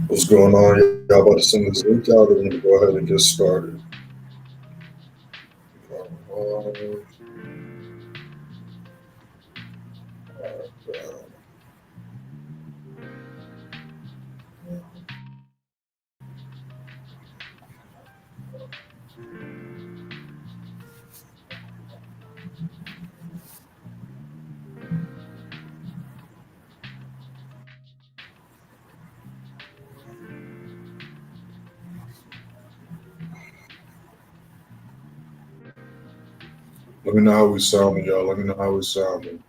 What's going on? Y'all about to send this link out, and we're gonna go ahead and get started. Let me know how we sounding, y'all. Let me know how we sounding.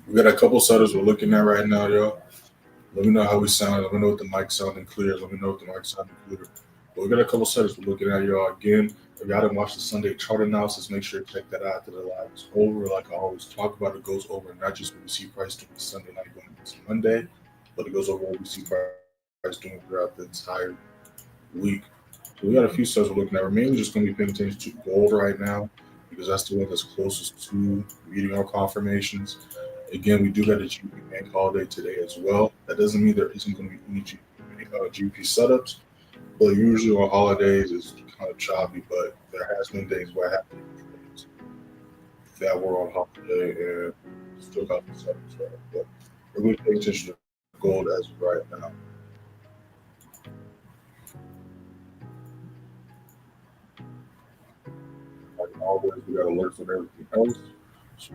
We got a couple setters we're looking at right now, y'all. Let me know how we sound. Let me know if the mic sounding clear. Let me know if the mic sounding clear. But we got a couple setters we're looking at, y'all. Again, if y'all didn't watch the Sunday chart analysis, make sure to check that out after the live is over. Like I always talk about, it goes over not just what we see price doing Sunday night going into Monday, but it goes over what we see price doing throughout the entire week. So we got a few setters we're looking at. We're mainly just going to be paying attention to gold right now because that's the one that's closest to meeting our confirmations. Again, we do got a GP bank holiday today as well. That doesn't mean there isn't going to be any GP setups, but usually on holidays it's kind of choppy. But there has been days where I have to that were on holiday and still got the setups right. But we're going to pay attention to gold as of right now. Like always, we got alerts on everything else. So,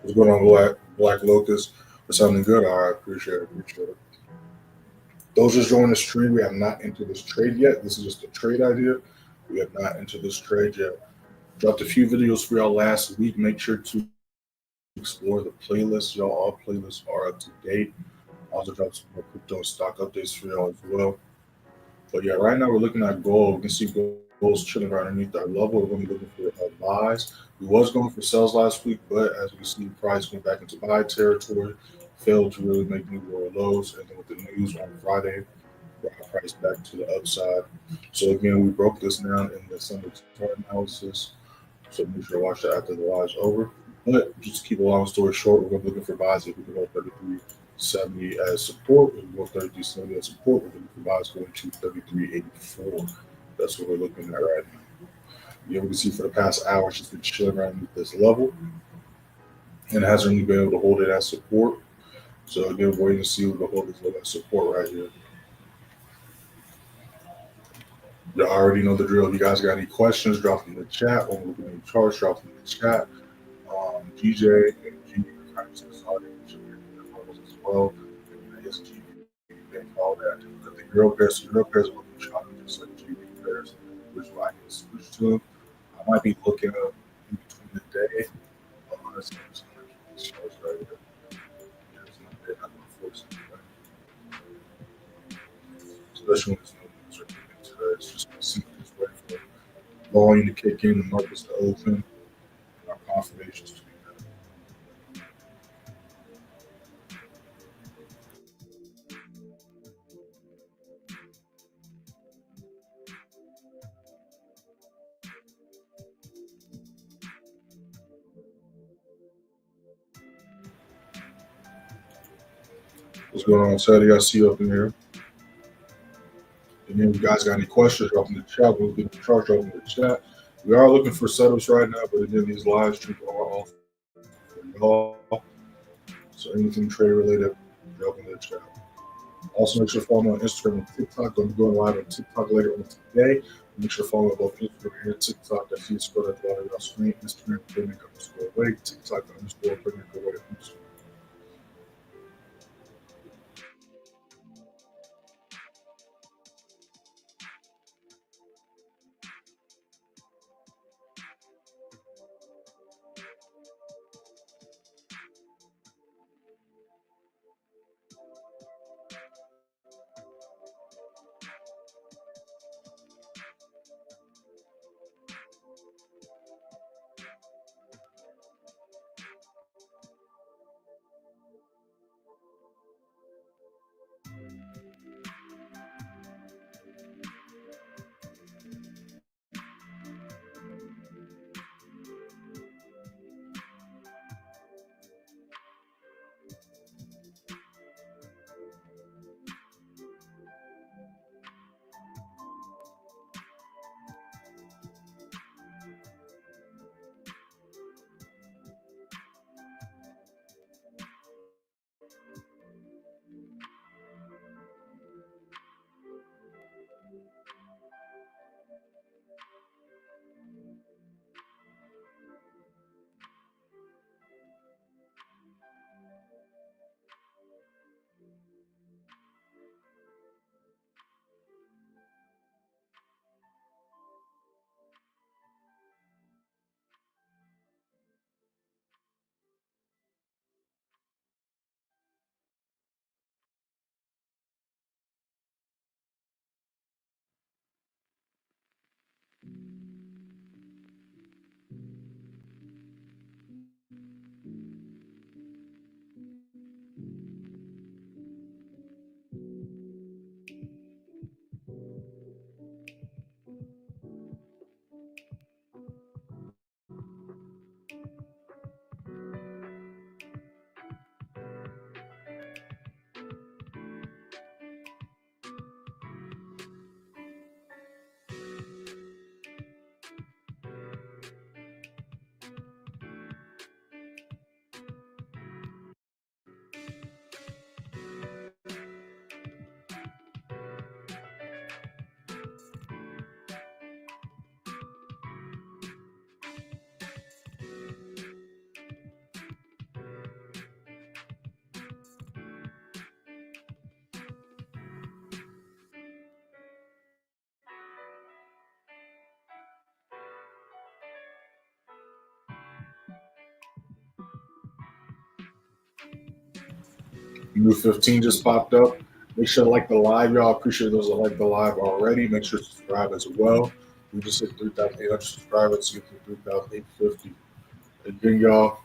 what's going on, Black Locust? For something good. All right, appreciate it. Those just joining this trade, we have not entered this trade yet. This is just a trade idea. We have not entered this trade yet. Dropped a few videos for y'all last week. Make sure to explore the playlist. Y'all, all playlists are up to date. Also dropped some more crypto and stock updates for y'all as well. But yeah, right now we're looking at gold. We can see gold's chilling right underneath our level. We're going to be looking for buys. We was going for sales last week, but as we see, price went back into buy territory, failed to really make new lower lows, and then with the news on Friday, brought our price back to the upside. So again, we broke this down in the Sunday chart analysis. So make sure to watch that after the live's over. But just to keep a long story short, we're going to be looking for buys if we can go 33.70 as support. If we go 33.70 as support, we're looking for buys going to 33.84. That's what we're looking at right now. You can see for the past hour, it's just been chilling around this level and it hasn't really been able to hold it as support. So again, wait and see what the holders of that support right here. You already know the drill. If you guys got any questions, drop them in the chat. When we're looking at the charts, drop them in the chat. GJ and G are kind of starting as well. And SG and all that. But the real pairs will be chopping just like GB pairs, which I can switch to. I might be looking up in between the day. Honestly, I'm just going to keep these charts right here. Yeah, it's not bad. I'm going to force it. Especially when it's no news or anything today. It's just simply just wait for volume to kick in, the markets to open, and our confirmations to be met. What's going on, Teddy? I see you up in here. And then if you guys got any questions, drop in the chat. We'll get the chart, drop in the chat. We are looking for setups right now, but again, these live streams are off for y'all. So anything trade related, drop in the chat. Also, make sure to follow me on Instagram and TikTok. I'm going live on TikTok later on today. Make sure to follow me on both Instagram and TikTok. I see you scroll at the bottom of your screen. Instagram, _awake. TikTok, _awake. New 15 just popped up. Make sure to like the live, y'all. Appreciate those that like the live already. Make sure to subscribe as well. We just hit 3,800 subscribers to get to 3,850. Again, y'all,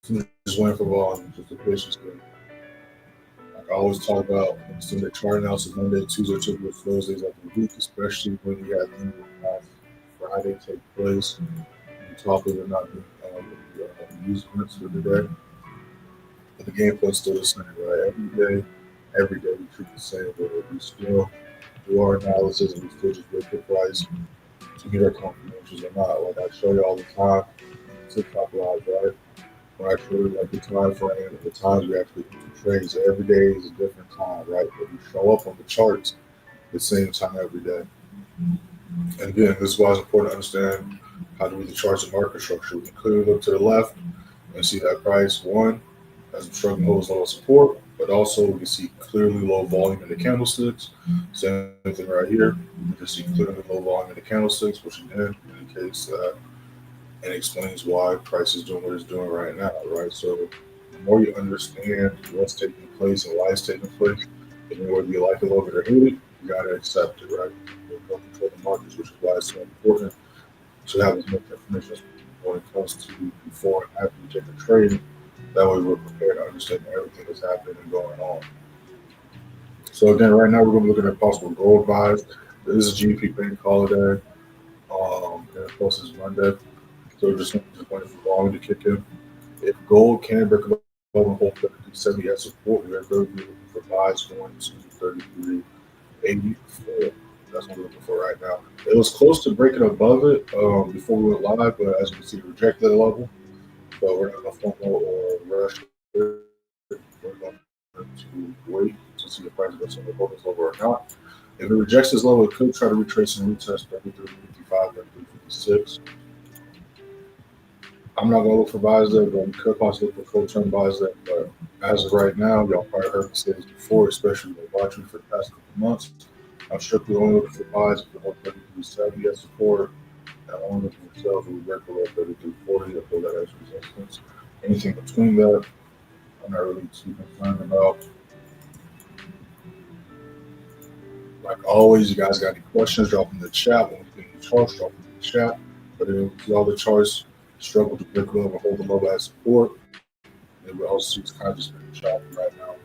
just waiting for volume, just a patience game. Like I always talk about, Sunday chart analysis, Monday, Tuesday, typical flows days of the week, especially when you have things like Friday take place. You talk about not being using it for the day. But the game plan's still the same, right? Every day we treat the same way. We still do our analysis and we still just wait for price to get our confirmations or not. Like I show you all the time, TikTok live, right? actually like the time frame, the times we actually trade. So every day is a different time, right? But we show up on the charts the same time every day. And again, this is why it's important to understand how to read the charts and market structure. We can clearly look to the left and see that price one as the struggle holds low support, but also we can see clearly low volume in the candlesticks. Same thing right here. We can see clearly low volume in the candlesticks, which again indicates that and explains why price is doing what it's doing right now, right? So the more you understand what's taking place and why it's taking place, and whether you like it, love it, or hate it, you gotta accept it, right? You don't control the markets, which is why it's so important to have as much information as when it comes to before and after you take a trade. That way we're prepared to understand everything that's happening and going on. So again, right now we're going to be looking at possible gold buys. This is GP bank holiday. And of course it's Monday. So we're just waiting for volume to kick in. If gold can break above and hold 33.70 as support, we're going to be looking for buys going to 33.84. That's what we're looking for right now. It was close to breaking above it before we went live, but as you can see, it rejected the level. So we're not going to FOMO or rush it. We're going to wait to see if price goes above this level or not. If it rejects this level, it could try to retrace and retest 33.55, 33.56. I'm not gonna look for buys there, but we could possibly look for short-term buys there. But as of right now, y'all probably heard me say this before, especially when watching for the past couple months. I'm strictly only looking for buys if we hold 33.70 as support. And only looking for sales if we break below 33.40 or hold that as resistance. Anything between that, I'm not really too concerned about. Like always, you guys got any questions, drop them in the chat. When we get in the charts, drop them in the chat. But if all the charts struggle to break above and hold the level as support, and we also see it's kind of just been choppy right now.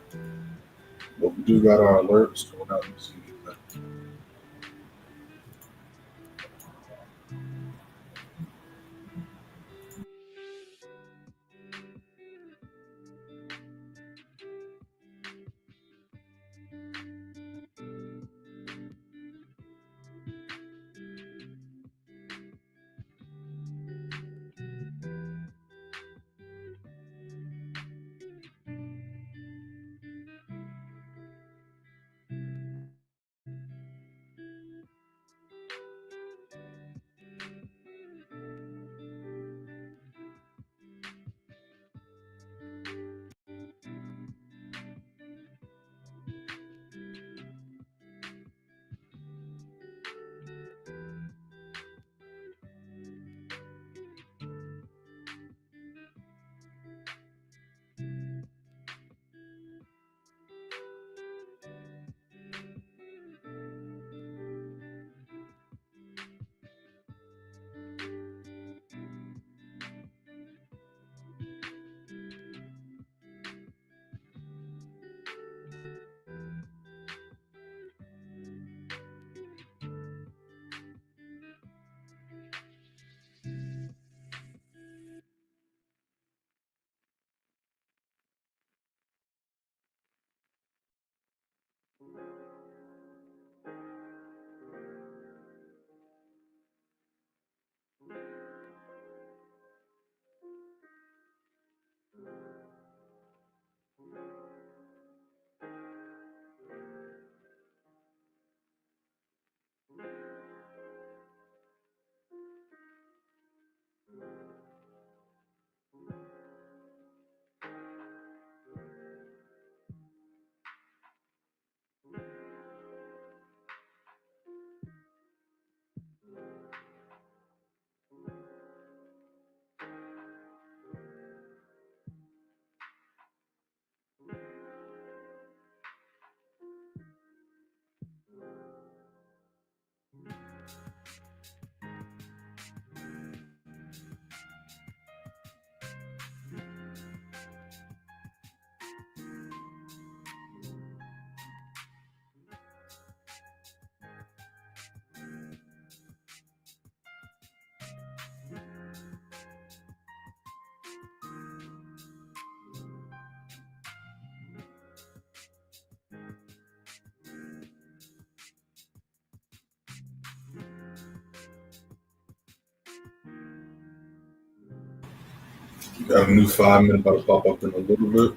But we do got our alerts going out and see anything. Got a new 5 minute about to pop up in a little bit.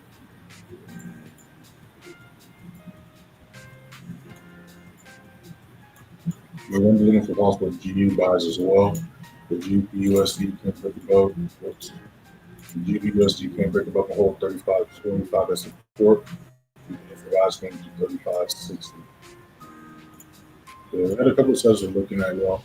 We're going to be looking for possible GPU buys as well. The GBPUSD can't break above. Whoops. The GBPUSD can't break above the whole 35.25 as support. If the guys can do 35.60. So we had a couple of sets we're looking at, y'all.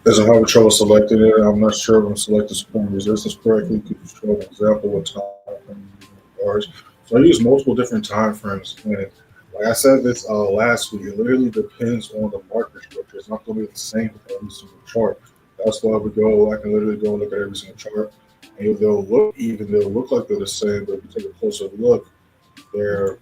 As I'm having trouble selecting it, I'm not sure if I'm selecting support and resistance correctly. Could you show an example what time frame you use bars? So I use multiple different time frames, and like I said this last week, it literally depends on the market structure. It's not going to be the same for every single chart. That's why we go. I can literally go and look at every single chart, and they'll look even. They'll look like they're the same, but if you take a closer look, they're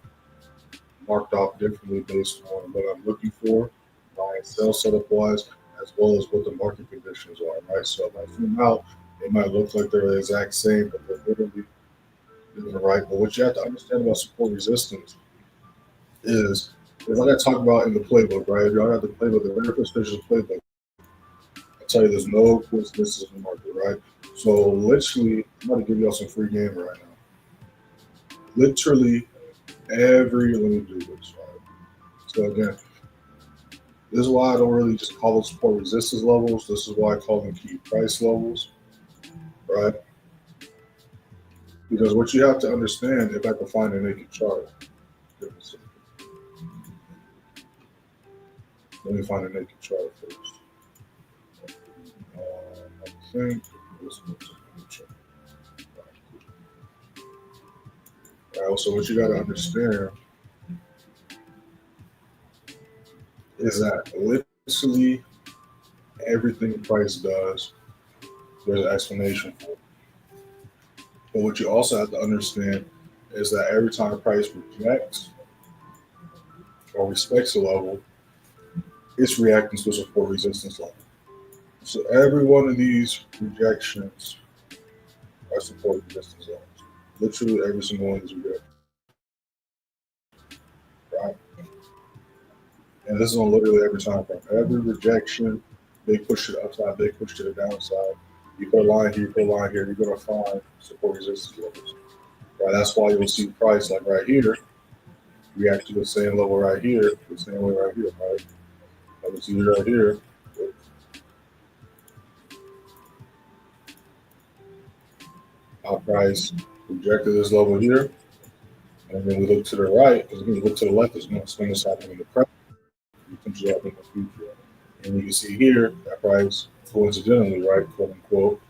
marked off differently based on what I'm looking for, my sell setup wise, as well as what the market conditions are, right? So if I zoom out, it might look like they're the exact same, but they're literally different, right? But what you have to understand about support resistance is like I talked about in the playbook, right? If y'all have the playbook, the very first page of the playbook, I tell you there's no coincidences in the market, right? So literally, I'm going to give y'all some free game right now. Literally every, let me do this, right? So again, this is why I don't really just call them support resistance levels. This is why I call them key price levels, right? Because what you have to understand, if I can find a naked chart, let me find a naked chart first. I think this looks like a naked chart. All right, so what you got to understand is that literally everything price does, there's an explanation for it. But what you also have to understand is that every time the price rejects or respects a level, it's reacting to a support resistance level. So every one of these rejections are support resistance levels. Literally every single one is rejection, right? And this is on literally every time frame. Every rejection, they push it upside, they push to the downside. You put a line here, you put a line here, you're gonna find support resistance levels. Right? That's why you'll see price like right here react to the same level right here, the same way right here, right? I can see it right here. Our price rejected this level here, and then we look to the right, because when you look to the left, there's no swing that's happening in the price. You can drop in the future. And you can see here, that price coincidentally, right, quote unquote,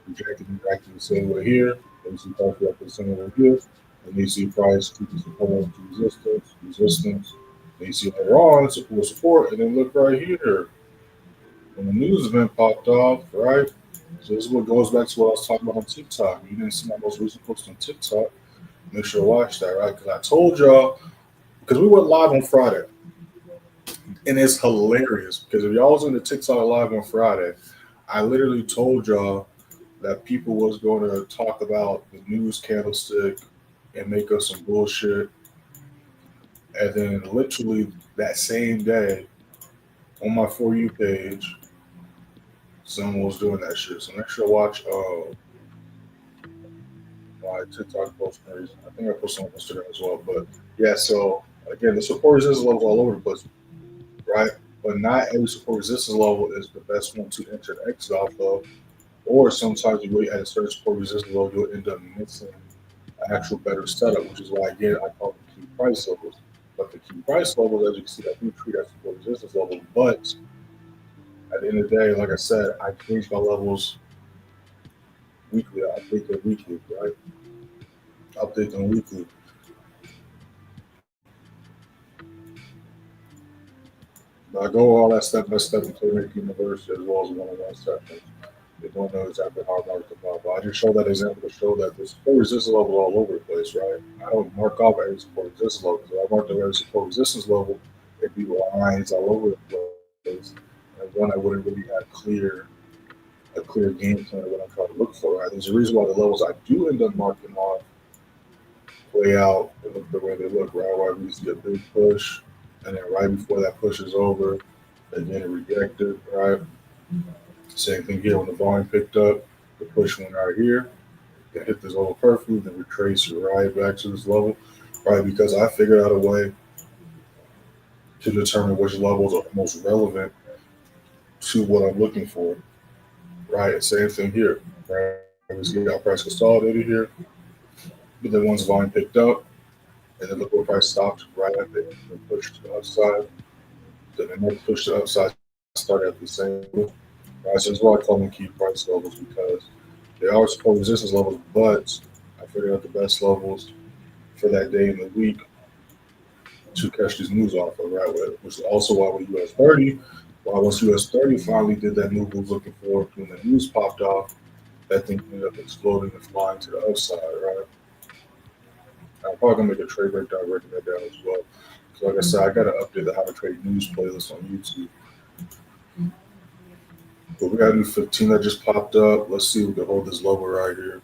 rejected and reacted the same way here. Then you see price reacted the same way here. And you see price keeping support to resistance, resistance. Then you see later on support, support, and then look right here. When the news event popped off, right? So this is what goes back to what I was talking about on TikTok. You didn't see my most recent post on TikTok. Make sure to watch that, right? Because I told y'all, because we went live on Friday. And it's hilarious because if y'all was in the TikTok live on Friday, I literally told y'all that people was going to talk about the news candlestick and make us some bullshit. And then literally that same day on my For You page, someone was doing that shit. So make sure to watch my TikTok post. I think I posted on Instagram as well. But yeah, so again, the support resistance levels all over the place, right? But not every support resistance level is the best one to enter and exit off of. Or sometimes you wait at a certain support resistance level, you'll end up missing an actual better setup, which is why again I call them key price levels. But the key price levels, as you can see, I do treat as support resistance level. But at the end of the day, like I said, I change my levels weekly. I update them weekly, right? Update them weekly. But I go all that step by step in Clear University as well as one-on-one sessions. They don't know exactly how I mark them up. But I just show that example to show that the support resistance level all over the place, right? I don't mark off every support resistance level. Because if I marked off every support resistance level, it'd be lines all over the place. And one I wouldn't really have a clear game plan of what I'm trying to look for, right? There's a reason why the levels I do end up marking off play out and look the way they look, right? Where we see a big push, and then right before that push is over, they get it rejected, right? Same thing here when the volume picked up, the push went right here, they hit this level perfectly, then retrace it right back to this level, right? Because I figured out a way to determine which levels are most relevant to what I'm looking for, right? Same thing here, right? We see our price consolidated here, but then once volume picked up, and then look where price stopped right at the push to the upside. Then the next push to the upside started at the same level. Right, so that's why I call them key price levels because they are support resistance levels, but I figured out the best levels for that day in the week to catch these moves off of, right? Which is also why with US30, why once US30 finally did that move we was looking for when the news popped off, that thing ended up exploding and flying to the upside, right? I'm probably gonna make a trade breakdown breaking that down as well. So like I said, I gotta update the How to Trade News playlist on YouTube. But we got a new 15 that just popped up. Let's see if we can hold this level right here.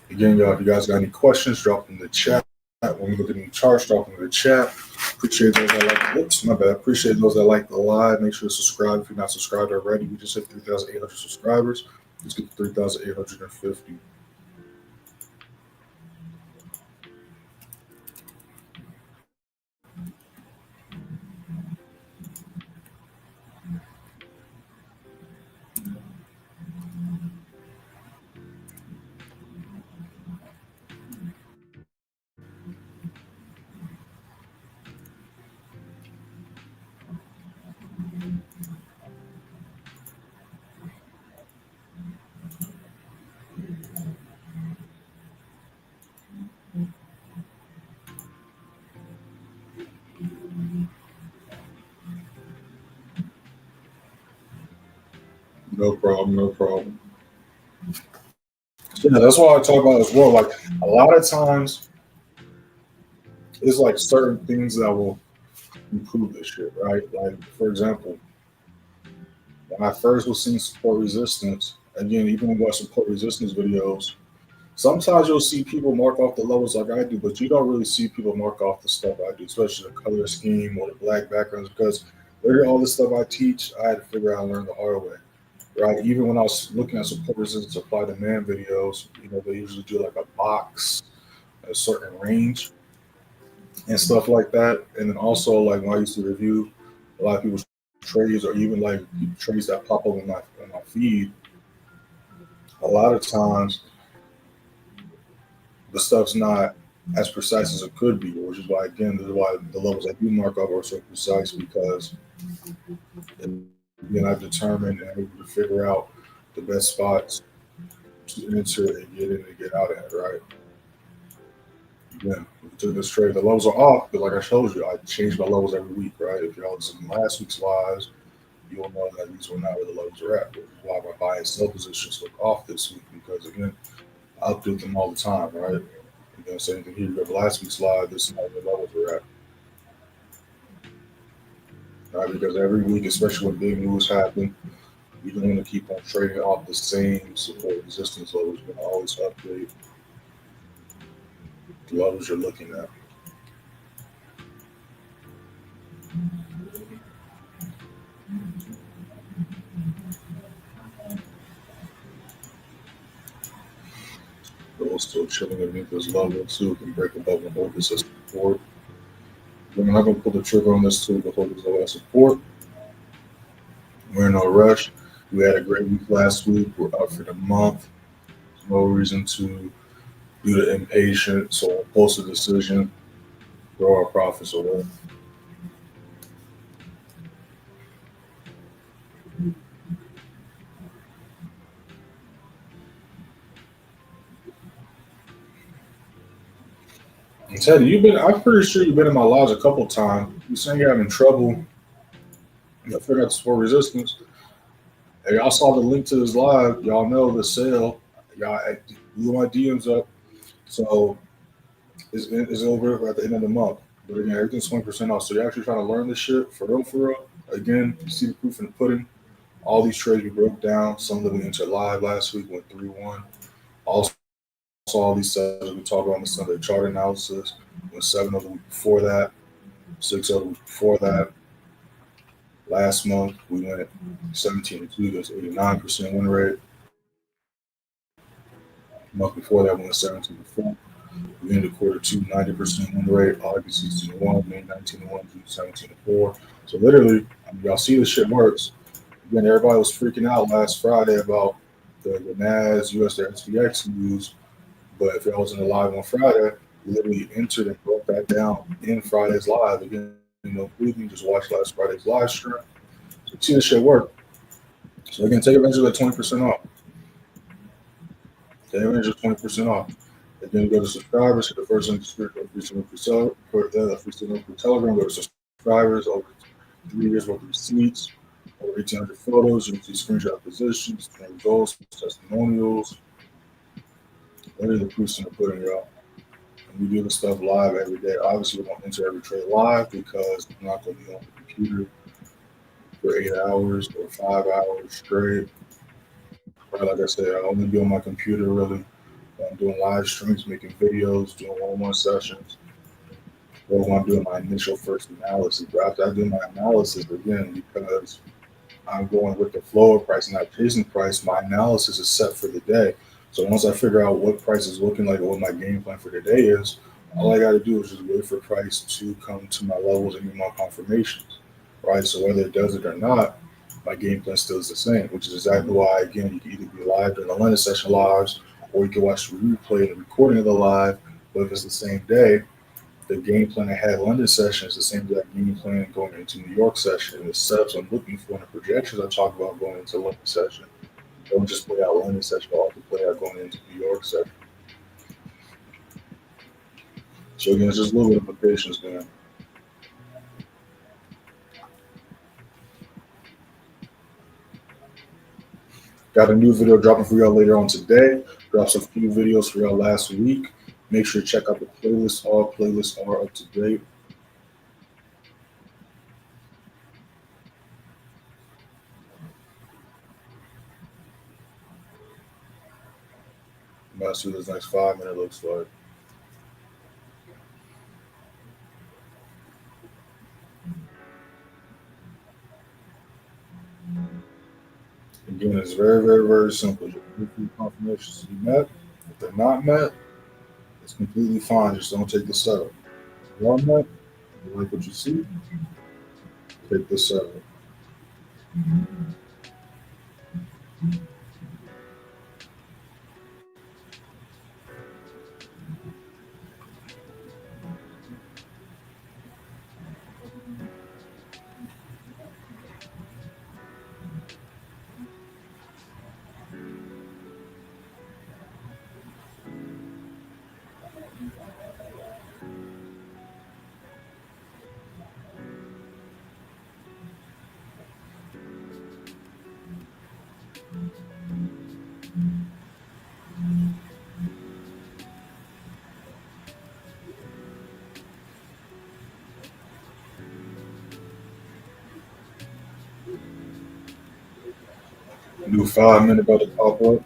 Again, y'all, if you guys got any questions, drop them in the chat. When we look at any charts, drop them in the chat. Appreciate those that like. Oops, my bad. Appreciate those that like the live. Make sure to subscribe if you're not subscribed already. We just hit 3,800 subscribers. Let's get to 3,850. No problem, no problem. So, yeah, that's why I talk about as well. Like a lot of times, it's like certain things that will improve this shit, right? Like for example, when I first was seeing support resistance, again, even when we watch support resistance videos, sometimes you'll see people mark off the levels like I do, but you don't really see people mark off the stuff I do, especially the color scheme or the black backgrounds, because literally all the stuff I teach, I had to figure out and learn the hard way. Right. Even when I was looking at support resistance supply demand videos, they usually do like a box, a certain range and stuff like that. And then also like when I used to review a lot of people's trades or even like trades that pop up on my feed, a lot of times the stuff's not as precise as it could be, which is why again this is why the levels I do mark up are so precise because again I've determined and able to figure out the best spots to enter and get in and get out at, right? Yeah, to this trade, the levels are off, but like I showed you, I change my levels every week, right? If y'all listen to last week's lives, you'll know that these were not where the levels are at. Which is why my buy and sell positions look off this week because again, I update them all the time, right? Same thing here. You have last week's live, this is not where the levels are at. Right? Because every week, especially when big moves happen, you don't want to keep on trading off the same support resistance levels. You're gonna always update the levels you're looking at. Gold still chilling underneath this level too. Can break above and hold this as support. We're not going to pull the trigger on this too, but hold this level as support. We're in no rush. We had a great week last week. We're up for the month. No reason to do the impatient. So we'll post a decision, grow our profits away. And Teddy, I'm pretty sure you've been in my lives a couple times. You saying you're having trouble. Figure out the support resistance. Hey, y'all saw the link to this live. Y'all know the sale. Y'all blew my DMs up. So it's over at the end of the month. But again, everything's 20% off. So you're actually trying to learn this shit for real, for real. Again, you see the proof in the pudding. All these trades we broke down. Some of them we entered live last week, went 3-1. Also, all these sets we talked about on the Sunday chart analysis. Went 7 of the week before that, 6 of the week before that. Last month we went 17-2. That's 89% win rate. The month before that we went 17-4. We ended quarter 2, 90% win rate. August 16-1, May 19-1, June 17-4. So literally, y'all see this shit works. Again, everybody was freaking out last Friday about the NAS US30 news. But if y'all wasn't live on Friday, we literally entered and broke that down in Friday's live. Again, please just watch last Friday's live stream. So see this shit work. So again, take advantage of that 20% off. Take advantage of 20% off. Again, go to subscribers, hit the first link for free for Telegram, go to subscribers, over 3 years worth of receipts, over 1,800 photos, you can see screenshot positions, results, testimonials, literally the proofs in the pudding, y'all. And we do this stuff live every day. Obviously, we don't enter every trade live because I'm not going to be on the computer for 8 hours or 5 hours straight. But like I said, I only be on my computer really. I'm doing live streams, making videos, doing one-on-one sessions. Or when I'm doing my initial first analysis. But after I do my analysis again, because I'm going with the flow of price, not chasing price, my analysis is set for the day. So once I figure out what price is looking like or what my game plan for the day is, all I got to do is just wait for price to come to my levels and give my confirmations, right? So whether it does it or not, my game plan still is the same, which is exactly why, again, you can either be live during the London session lives, or you can watch the replay and the recording of the live. But if it's the same day, the game plan I had London session is the same exact game plan going into New York session. And the setups I'm looking for and the projections I talk about going into London session don't just play out London session, but also play out going into New York session. So again, it's just a little bit of patience, man. Got a new video dropping for y'all later on today. Drops a few videos for y'all last week. Make sure to check out the playlist. All playlists are up to date. About to do this next 5 minute looks like. Again, it's very, very, very simple. Just wait for your confirmations to be met. If they're not met, it's completely fine. Just don't take the setup. If they are met, you like what you see, take the setup. New 5 minute about to pop up.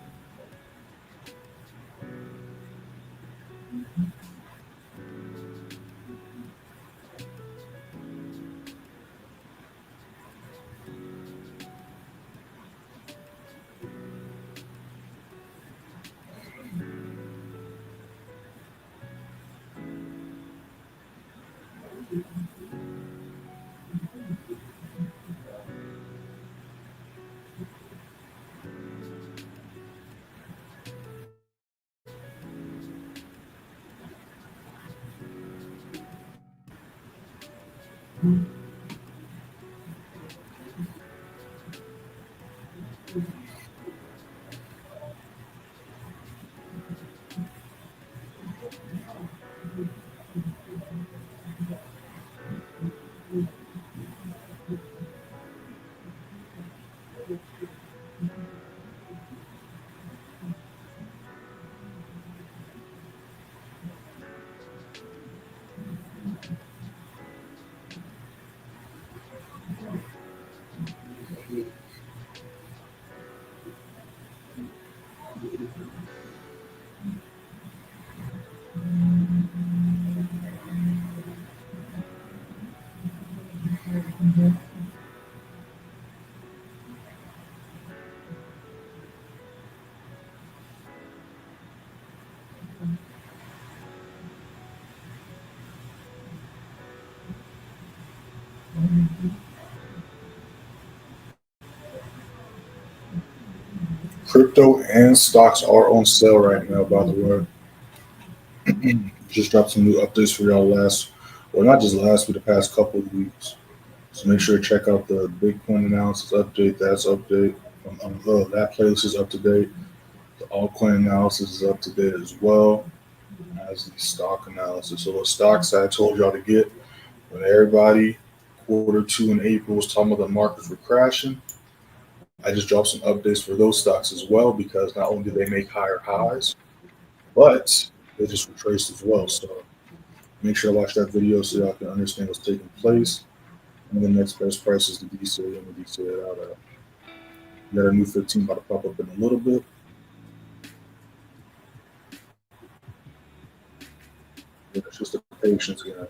Crypto and stocks are on sale right now, by the way. Just dropped some new updates for y'all well, not just last week, the past couple of weeks. So make sure to check out the Bitcoin analysis update. That's update. That playlist is up to date. The altcoin analysis is up to date as well as the stock analysis. So the stocks I told y'all to get when everybody quarter 2 in April was talking about the markets were crashing. I just dropped some updates for those stocks as well because not only did they make higher highs, but they just retraced as well. So make sure to watch that video so y'all can understand what's taking place. And the next best price is the DCA and the DCA out at. We got a new 15 about to pop up in a little bit. It's just a patience game.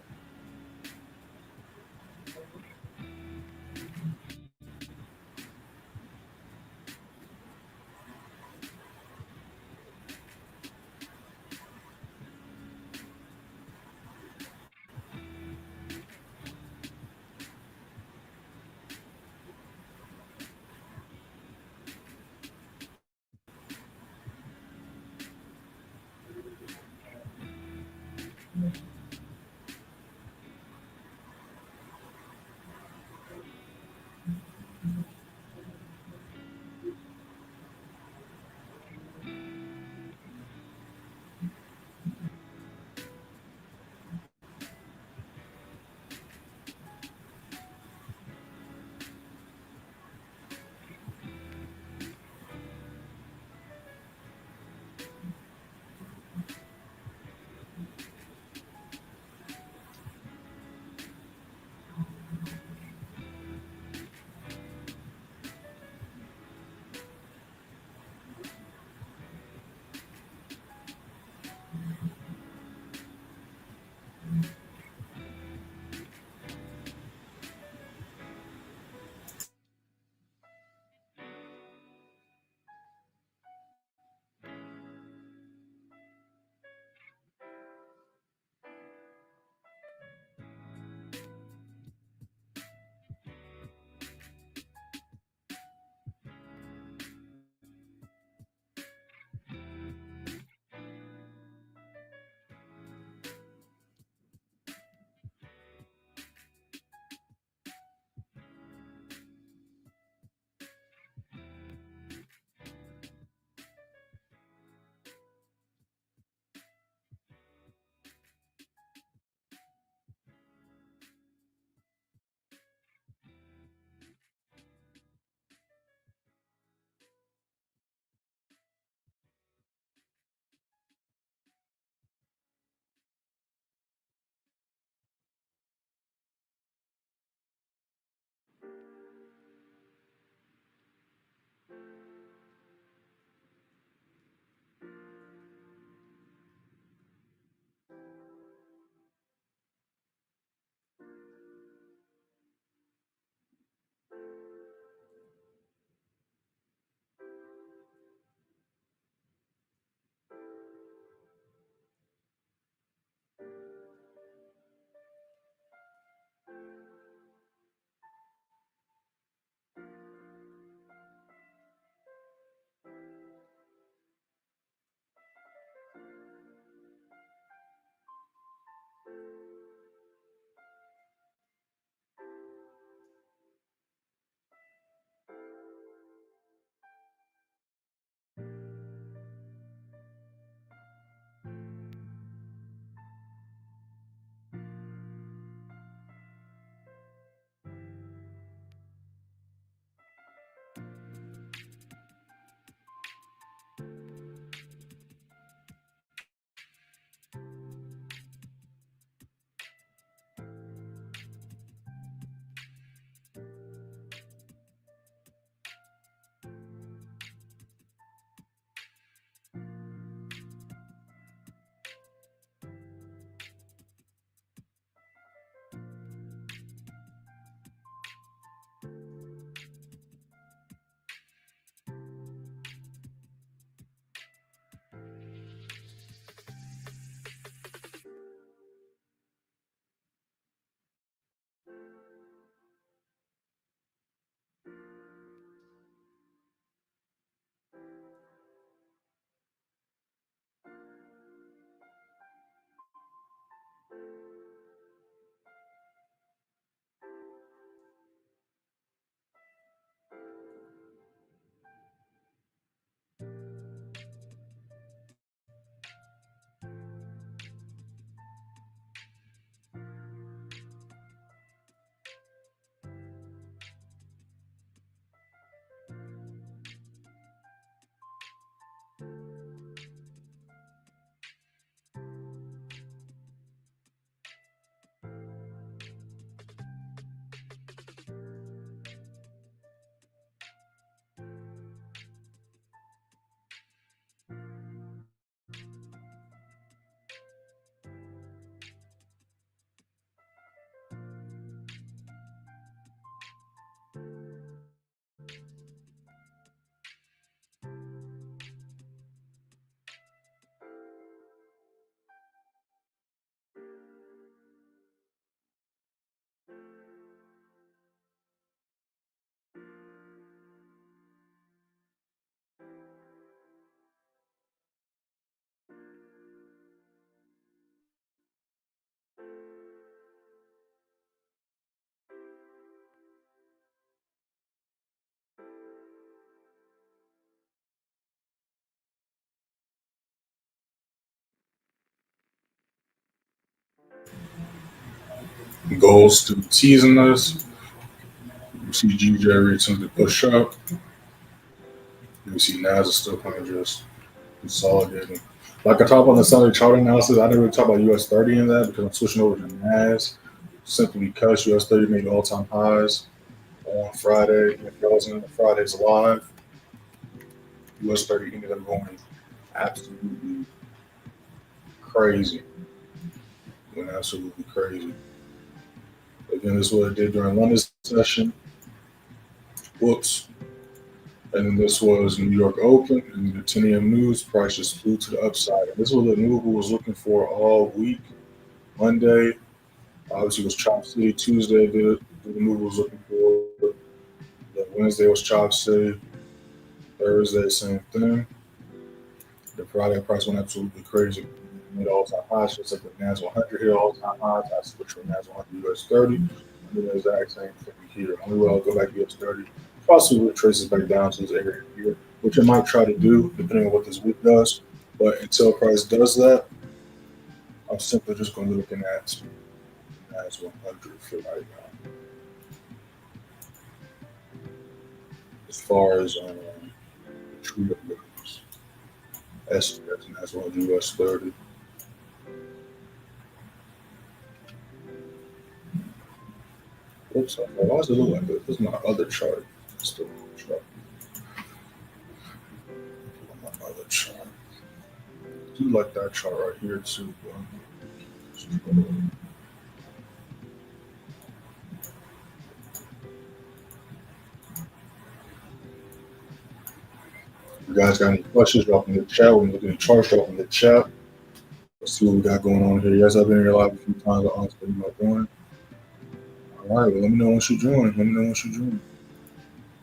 Gold's still teasing us. You see GJ recently push up. You see Nas is still kind of just consolidating. Like I talked about the Sunday chart analysis, I didn't really talk about US30 in that because I'm switching over to NAS simply because US30 made all time highs on Friday. If y'all wasn't in the Friday's live, US30 ended up going absolutely crazy. Went absolutely crazy. Again, this is what it did during London session. Whoops. And then this was New York Open, and the 10 a.m. news price just flew to the upside. And this was what Newell was looking for all week. Monday, obviously, was Chop City. Tuesday, the move was looking for. The Wednesday was Chop City. Thursday, same thing. The Friday price went absolutely crazy. Made all-time highs, just like the NAS100 hit all-time highs. I switched from NAS100 US30. And then the exact same thing here. Only way I'll go back to US30 possibly retraces back down to this area here, which it might try to do depending on what this week does. But until price does that, I'm simply just going to be looking at NAS100 for right now. As far as trio goes, STS NAS100 US30. Oops, why does it look like this? This is my other chart. It's still my chart. My other chart. I do like that chart right here too, bro. If you guys got any questions, drop in the chat. We're looking at charts, drop in the chat. Let's see what we got going on here. Yes, I've been here live a few times. I'll answer my join. All right, well, let me know once you join. Let me know once you join.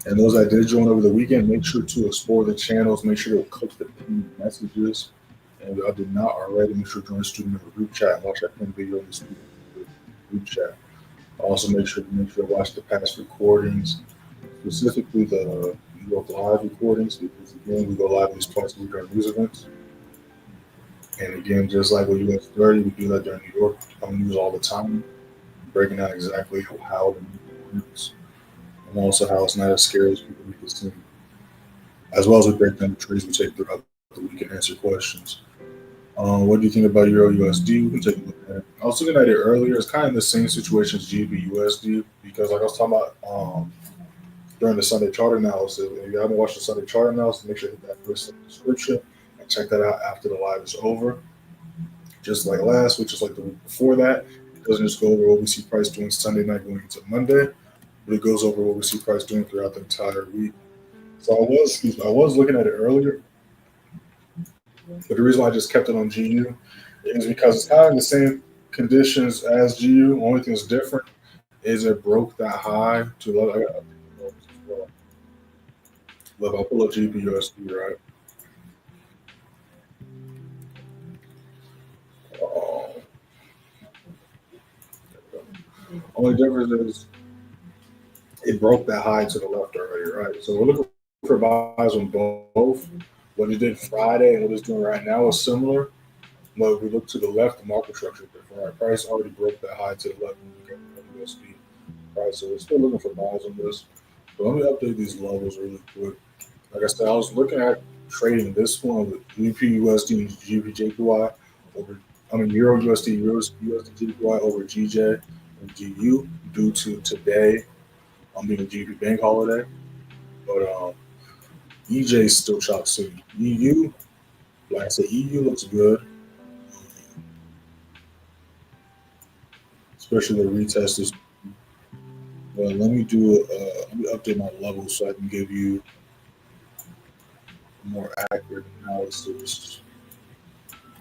And those that did join over the weekend, make sure to explore the channels. Make sure to click the pinned messages. And if I did not already, make sure to join the student member group chat and watch that pinned video in the student member group chat. Also, make sure to watch the past recordings, specifically the New York live recordings, because again, we go live these twice a week during news events. And again, just like with US30, we do that during New York news all the time, breaking down exactly how the news works, and also how it's not as scary as people make it seem, as well as we break down the trades we take throughout the week and answer questions. What do you think about Euro USD? We can take a look at it. I was looking at it earlier. It's kind of the same situation as GBPUSD because, like I was talking about during the Sunday chart analysis, if you haven't watched the Sunday chart analysis, make sure to hit that first description and check that out after the live is over. Just like last week, just like the week before that, it doesn't just go over what we see price doing Sunday night going into Monday, but it goes over what we see price doing throughout the entire week. So I was looking at it earlier, but the reason why I just kept it on GU is because it's kind of the same conditions as GU. Only thing that's different is it broke that high to level. I got to update the levels as well. Look, I'll pull up GBUSD, right? Oh, only difference is it broke that high to the left already, right? So we're looking for buys on both. What it did Friday and what it's doing right now is similar. But if we look to the left, the market structure is different. Right? Price already broke that high to the left when we got the USD price. So we're still looking for buys on this. But let me update these levels really quick. Like I said, I was looking at trading this one with GBPUSD and GBPJPY over, Euro USD, USD JPY over GJ and GU due to today being a GBP bank holiday. But EJ is still chop suey. EU, like I said, EU looks good, especially the retest this. But let me update my levels so I can give you a more accurate analysis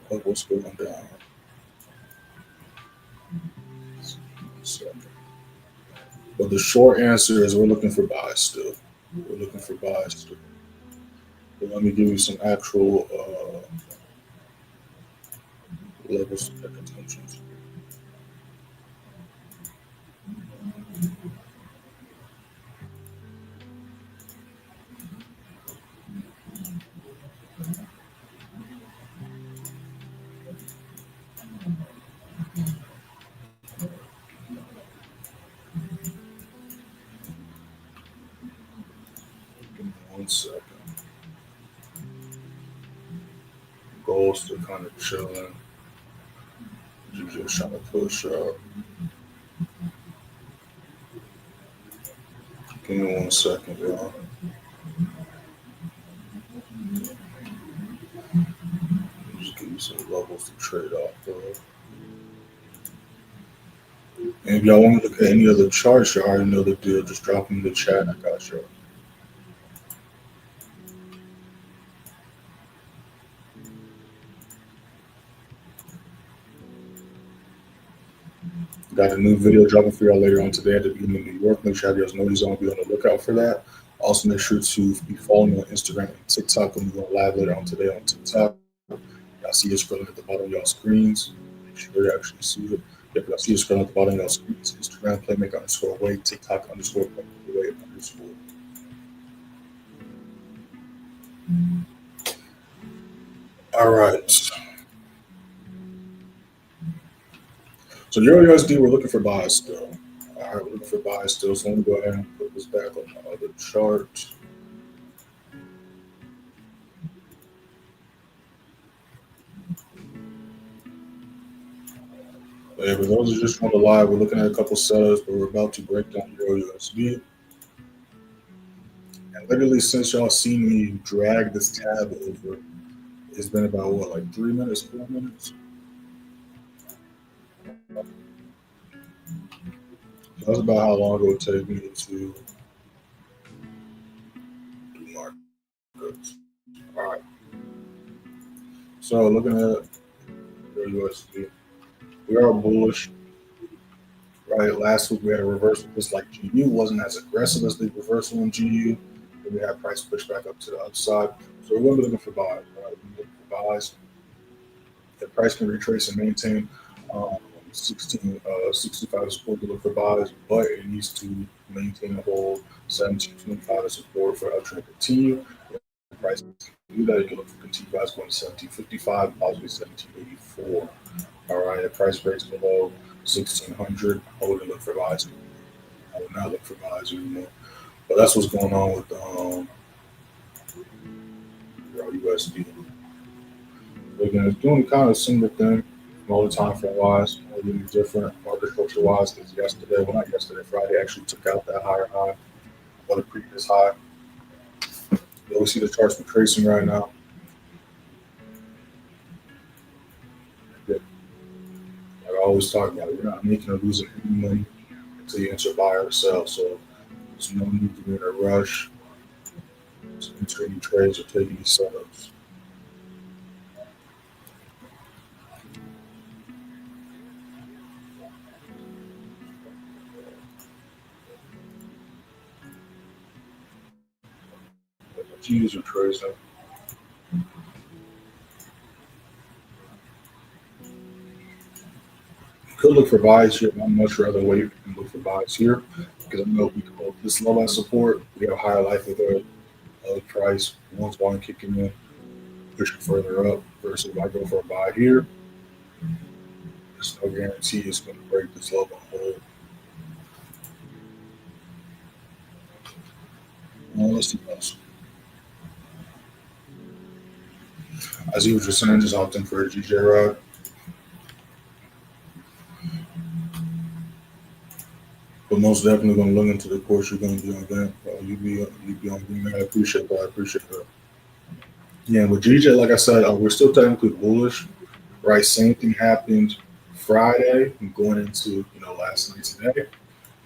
of what's going down. So, but the short answer is we're looking for buys still. We're looking for buys still. But let me give you some actual levels of contentions. second. Gold's still kind of chilling. Just trying to push up. Give me 1 second, y'all. Just give you some levels to trade off of. And if y'all want to look at any other charts, you already know the deal. Just drop them in the chat. I got you. Got a new video dropping for y'all later on today at the beginning of New York. Make sure you guys know he's on. Be on the lookout for that. Also, make sure to be following me on Instagram and TikTok. I'm going live later on today on TikTok. Y'all see it scrolling at the bottom of y'all screens. Make sure you actually see it. Yep, y'all see it scrolling at the bottom of y'all screens. Instagram, playmaker_way, TikTok _way_. All right. So Euro USD, we're looking for buys still. All right, we're looking for buys still. So let me go ahead and put this back on my other chart. But yeah, for those who just want to live, we're looking at a couple setups, but we're about to break down Euro USD. And literally, since y'all seen me drag this tab over, it's been about what, like 3 minutes, 4 minutes? That's about how long it would take me to do markets. All right. So looking at Euro USD, we are bullish. Right, last week we had a reversal just like GU, wasn't as aggressive as the reversal in GU. Then we had price push back up to the upside. So we're going to be looking for buys. Right? We're looking for buys. If price can retrace and maintain 65 support to look for buys, but it needs to maintain a whole 1725 as support for uptrend to continue. If price can do that, you can look for continued buys going to 1755, possibly 1784. All right, if price breaks below 1600, I wouldn't look for buys. I would not look for buys anymore. But that's what's going on with USD. Again, it's doing kind of similar thing from all the time frame wise, only different market structure wise. Because yesterday, well, not yesterday, Friday actually took out that higher high or the previous high. We see the charts retracing right now. Like I always talk about, you're not making or losing any money until you enter buy or sell. So there's no need to be in a rush to enter any trades or take any setups. Use your trades now. Could look for buys here. I'd much rather wait and look for buys here because I know we can hold this level of support. We have higher likelihood of price once volume kicking in, pushing further up. Versus if I go for a buy here, there's no guarantee it's going to break this level and hold. Let's see else. I see what you're saying. Just opting for a GJ rod. But most definitely going to look into the course you're going to be on that. You be on green. I appreciate that. I appreciate that. Yeah, with GJ, like I said, we're still technically bullish, right? Same thing happened Friday, going into last night today.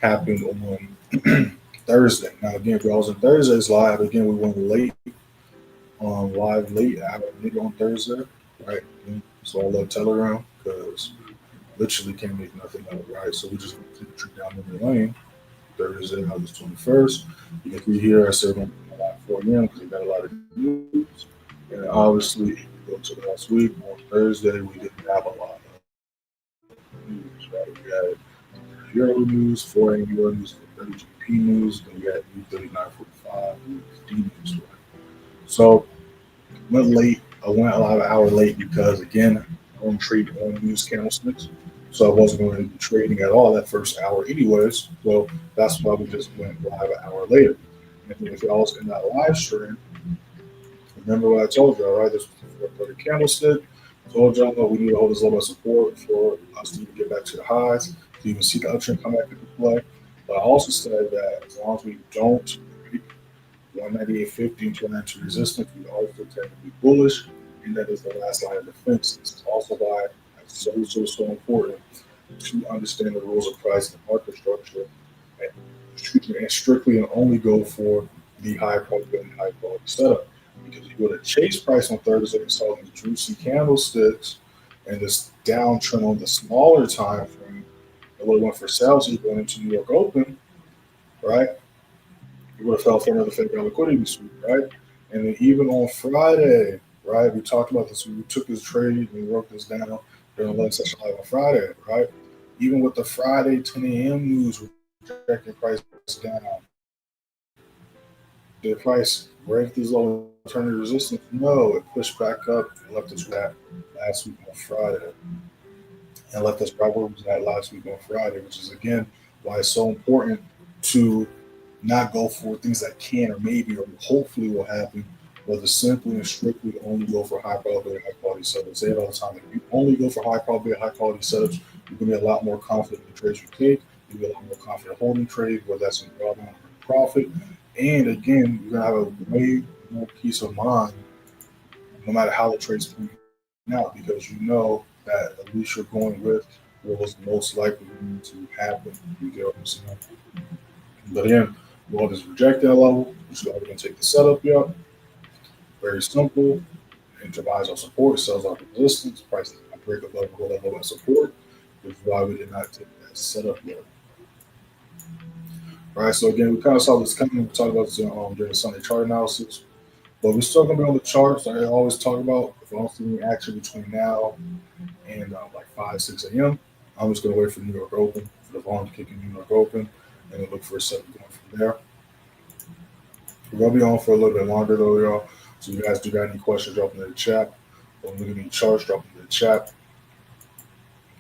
Happened on Thursday. Now again, if I was on Thursday's live, again we went late, live late, hour late on Thursday, right? So I love Telegram because literally can't make nothing out of it, right? So we just took a trip down memory lane. Thursday, August 21st. You can see here I said on 4 a.m. because we got a lot of news. And obviously, go to last week on Thursday, we didn't have a lot of news, right? We had Euro news, 4 a.m. Euro news, 30 GBP news, then we had 39.45 USD news, right? So went late. I went about an hour late because again, I don't trade on news candlesticks. So I wasn't going to be trading at all that first hour anyways. So that's why we just went live an hour later. And if y'all was in that live stream, remember what I told y'all, right? This was for the candlestick. I told y'all that we need to hold this level of support for us to even get back to the highs, to even see the uptrend come back into play. But I also said that as long as we don't break 198.50 into an entry resistance, we always tend to be bullish, and that is the last line of defense. This is also why it's so important to understand the rules of price and market structure, and strictly and only go for the high probability, high quality setup. Because you go to chase price on Thursday and saw these juicy candlesticks and this downtrend on the smaller time frame, it would have went for sales going into New York Open, right? You would have fell for another fake liquidity sweep, right? And then even on Friday, right? We talked about this. We took this trade and we wrote this down during the last session live on Friday, right? Even with the Friday 10 a.m. news, projecting price down. Did price break these low alternative resistance? No, it pushed back up and left us flat last week on Friday. And left us right where we was at last week on Friday, which is again why it's so important to not go for things that can or maybe or hopefully will happen, but to simply and strictly only go for high probability, high quality setups. I say it all the time. If you only go for high probability, high quality setups, you're gonna be a lot more confident in the trades you take. You'll be a lot more confident holding trades, whether that's in drawdown or profit. And again, you're gonna have a way more peace of mind no matter how the trade's playing out, because you know that at least you're going with what was most likely going to happen. You get what I'm saying? But again, we'll just reject that level, which is why we're going to take the setup yet. Very simple. Enter buys on support, sells off resistance, price is going to break above the level of support, which is why we did not take that setup yet. All right, so again, we kind of saw this coming. We talked about this during the Sunday chart analysis, but we're still going to be on the charts. I always talk about if I don't see any action between now and like 5, 6 a.m., I'm just going to wait for New York Open, for the volume to kick in New York Open, and then look for a setup going from there. We're gonna be on for a little bit longer though, y'all. So if you guys do got any questions, drop them in the chat. Or look at any charts, drop them in the chat.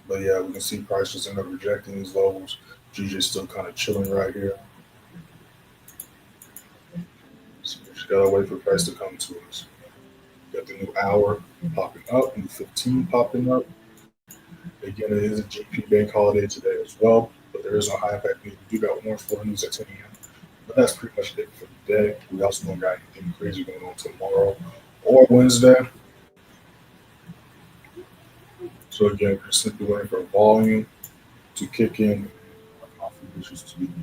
But yeah, we can see prices end up rejecting these levels. GJ's still kind of chilling right here. So we just gotta wait for price to come to us. Got the new hour popping up, new 15 popping up. Again, it is a GP bank holiday today as well, but there is no high impact news. We do got warrants for news at 10 a.m. But that's pretty much it for the day. We also don't got anything crazy going on tomorrow or Wednesday. So again, we're simply waiting for volume to kick in. Confirmations to be made.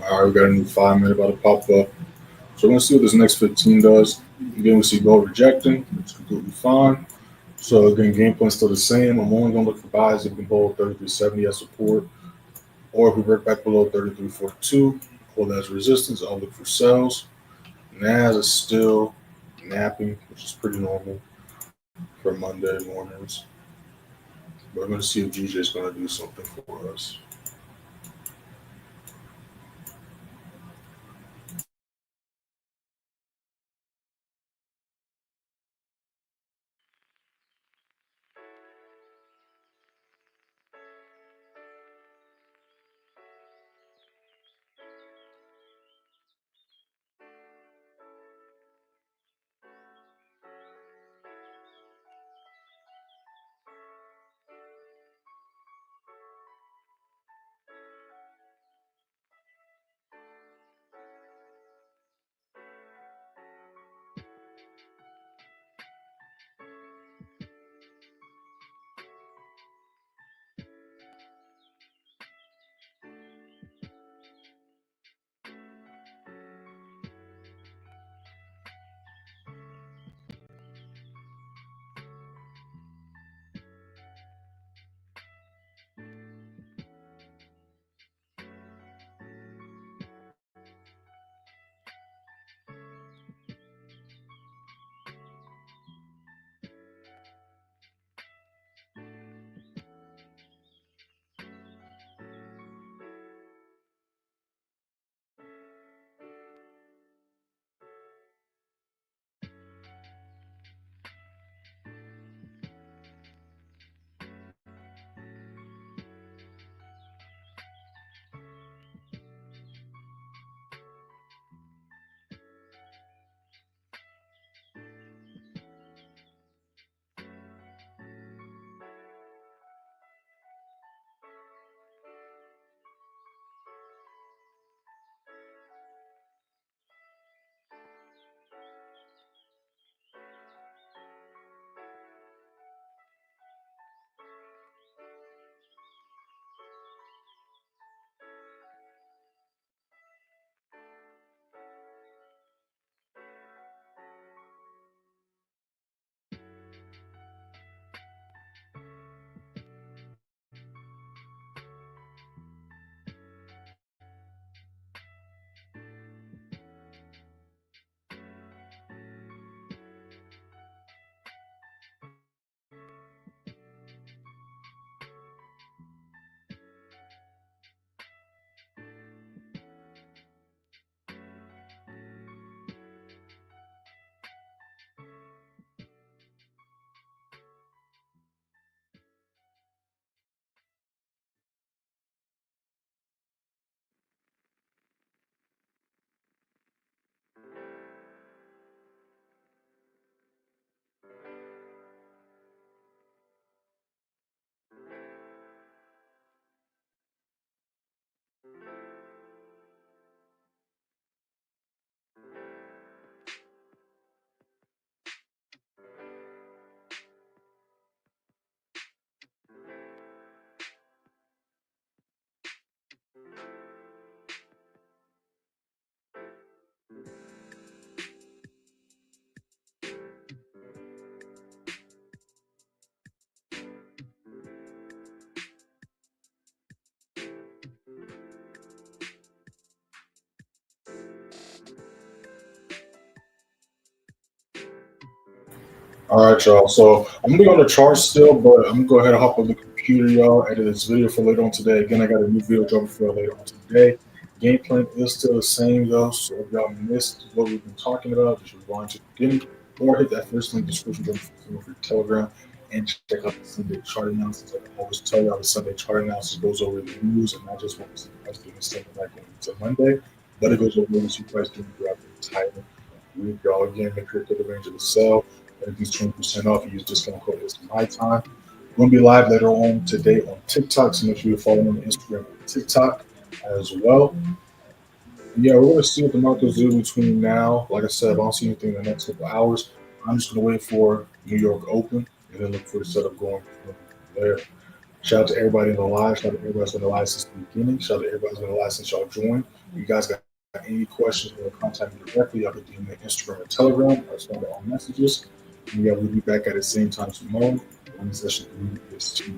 All right, we got a new 5 minute about to pop up. So we're gonna see what this next 15 does. Again, we see gold rejecting, it's completely fine. So again, game plan's still the same. I'm only gonna look for buys if we can hold 33.70 as support, or if we break back below 33.42, hold that as resistance. I'll look for sells. NAS is still napping, which is pretty normal for Monday mornings. But we're gonna see if GJ is gonna do something for us. All right, y'all. So I'm gonna be on the chart still, but I'm gonna go ahead and hop on the computer, y'all. Edit this video for later on today. Again, I got a new video dropping for later on today. Game plan is still the same though. So if y'all missed what we've been talking about, just rewind to the beginning or hit that first link in the description down for your Telegram and check out the Sunday chart analysis. I always tell y'all the Sunday chart analysis goes over the news and not just what we see price doing Sunday night going into Monday, but it goes over what we see price doing throughout the entire week. Y'all again, make sure to take advantage of the sell. Everything's 20% off. You use discount code is my time. We're gonna be live later on today on TikTok, so make sure you follow me on Instagram and TikTok as well. Yeah, we're gonna see what the markets do between now. Like I said, if I don't see anything in the next couple hours, I'm just gonna wait for New York Open and then look for the setup going from there. Shout out to everybody in the live. Shout out to everybody that's been in the live since the beginning. Shout out to everybody that's been in the live since y'all joined. If you guys got any questions or contact me directly, y'all can DM me on Instagram or Telegram or send it on messages. And yeah, we'll be back at the same time tomorrow on the session 3 EST.